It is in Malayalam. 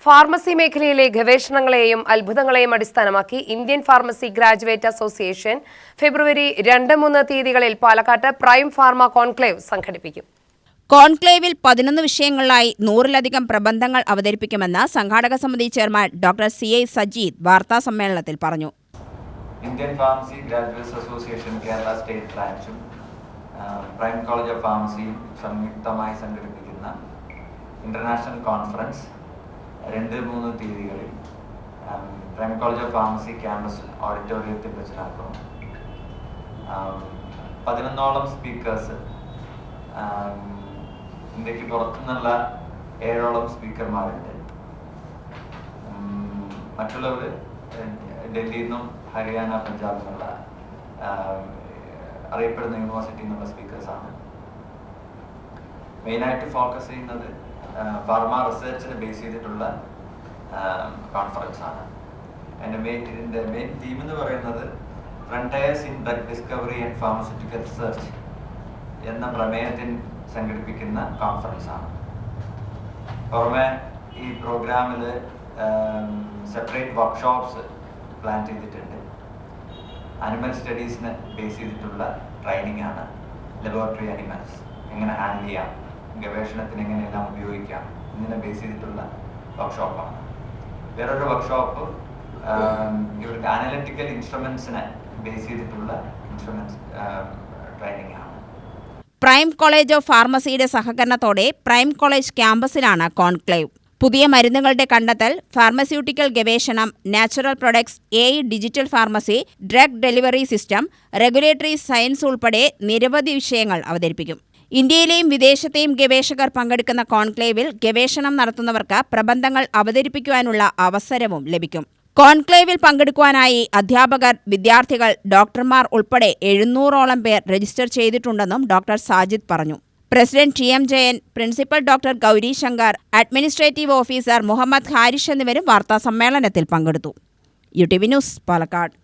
ഫാർമസി മേഖലയിലെ ഗവേഷണങ്ങളെയും അത്ഭുതങ്ങളെയും അടിസ്ഥാനമാക്കി ഇന്ത്യൻ ഫാർമസി ഗ്രാജുവേറ്റ് അസോസിയേഷൻ ഫെബ്രുവരി 2-3 തീയതികളിൽ പാലക്കാട്ട് പ്രൈം ഫാർമ കോൺക്ലേവ് സംഘടിപ്പിക്കും. കോൺക്ലേവിൽ 11 വിഷയങ്ങളിലായി 100-ലധികം പ്രബന്ധങ്ങൾ അവതരിപ്പിക്കുമെന്ന് സംഘാടക സമിതി ചെയർമാൻ ഡോക്ടർ CI സജീദ് വാർത്താസമ്മേളനത്തിൽ പറഞ്ഞു. Indian pharmacy graduates association Kerala state ബ്രാഞ്ചും പ്രൈം കോളേജ് ഓഫ് ഫാർമസിയും സംയുക്തമായി സംഘടിപ്പിക്കുന്ന ഇന്റർനാഷണൽ കോൺഫറൻസ് 2-3 തീയതികളിൽ prime college of pharmacy campus ഓഡിറ്റോറിയത്തിൽ വെച്ച് നടക്കും. 11ഓളം സ്പീക്കേഴ്സ്, ഇന്ത്യക്ക് പുറത്തുനിന്നുള്ള 7ഓളം സ്പീക്കർമാരുണ്ട്. മറ്റുള്ളവർ ഡൽഹിയിൽ നിന്നും ഹരിയാന, പഞ്ചാബിൽ നിന്നുള്ള അറിയപ്പെടുന്ന യൂണിവേഴ്സിറ്റിയിൽ നിന്നുള്ള സ്പീക്കേഴ്സാണ്. മെയിനായിട്ട് ഫോക്കസ് ചെയ്യുന്നത് ഫാർമ റിസർച്ചിനെ ബേസ് ചെയ്തിട്ടുള്ള കോൺഫറൻസ് ആണ്. ഇതിൻ്റെ മെയിൻ തീം എന്ന് പറയുന്നത് frontiers in drug discovery and pharmaceutical research എന്ന പ്രമേയത്തിൽ സംഘടിപ്പിക്കുന്ന കോൺഫറൻസ് ആണ്. പുറമെ ഈ പ്രോഗ്രാമിൽ സെപ്പറേറ്റ് വർക്ക്ഷോപ്സ് പ്ലാൻ ചെയ്തിട്ടുണ്ട്. അനിമൽ സ്റ്റഡീസിനെ ബേസ് ചെയ്തിട്ടുള്ള ട്രെയിനിങ് ആണ്. ലബോറട്ടറി അനിമൽസ് എങ്ങനെ ഹാൻഡിൽ ചെയ്യാം, ഗവേഷണത്തിന് എങ്ങനെയെല്ലാം ഉപയോഗിക്കാം, ഇങ്ങനെ ബേസ് ചെയ്തിട്ടുള്ള വർക്ക്ഷോപ്പാണ്. വേറൊരു വർക്ക്ഷോപ്പ് ഇവർക്ക് അനലിറ്റിക്കൽ ഇൻസ്ട്രുമെന്റ്സിനെ ബേസ് ചെയ്തിട്ടുള്ള ട്രെയിനിങ് ആണ്. പ്രൈം കോളേജ് ഓഫ് ഫാർമസിയുടെ സഹകരണത്തോടെ പ്രൈം കോളേജ് ക്യാമ്പസിലാണ് കോൺക്ലേവ്. പുതിയ മരുന്നുകളുടെ കണ്ടെത്തൽ, ഫാർമസ്യൂട്ടിക്കൽ ഗവേഷണം, natural products, AI digital pharmacy, drug delivery system, regulatory science ഉൾപ്പെടെ നിരവധി വിഷയങ്ങൾ അവതരിപ്പിക്കും. ഇന്ത്യയിലെയും വിദേശത്തെയും ഗവേഷകർ പങ്കെടുക്കുന്ന കോൺക്ലേവിൽ ഗവേഷണം നടത്തുന്നവർക്ക് പ്രബന്ധങ്ങൾ അവതരിപ്പിക്കുവാനുള്ള അവസരവും ലഭിക്കും. കോൺക്ലേവിൽ പങ്കെടുക്കുവാനായി അധ്യാപകർ, വിദ്യാർത്ഥികൾ, ഡോക്ടർമാർ ഉൾപ്പെടെ 700ഓളം പേർ രജിസ്റ്റർ ചെയ്തിട്ടുണ്ടെന്നും ഡോക്ടർ സാജിദ് പറഞ്ഞു. President TM Jayan, principal doctor Gauri Shankar, administrative officer Muhammad Harish എന്നിവരും വാർത്താസമ്മേളനത്തിൽ പങ്കെടുത്തു. UTV news, Palakkad.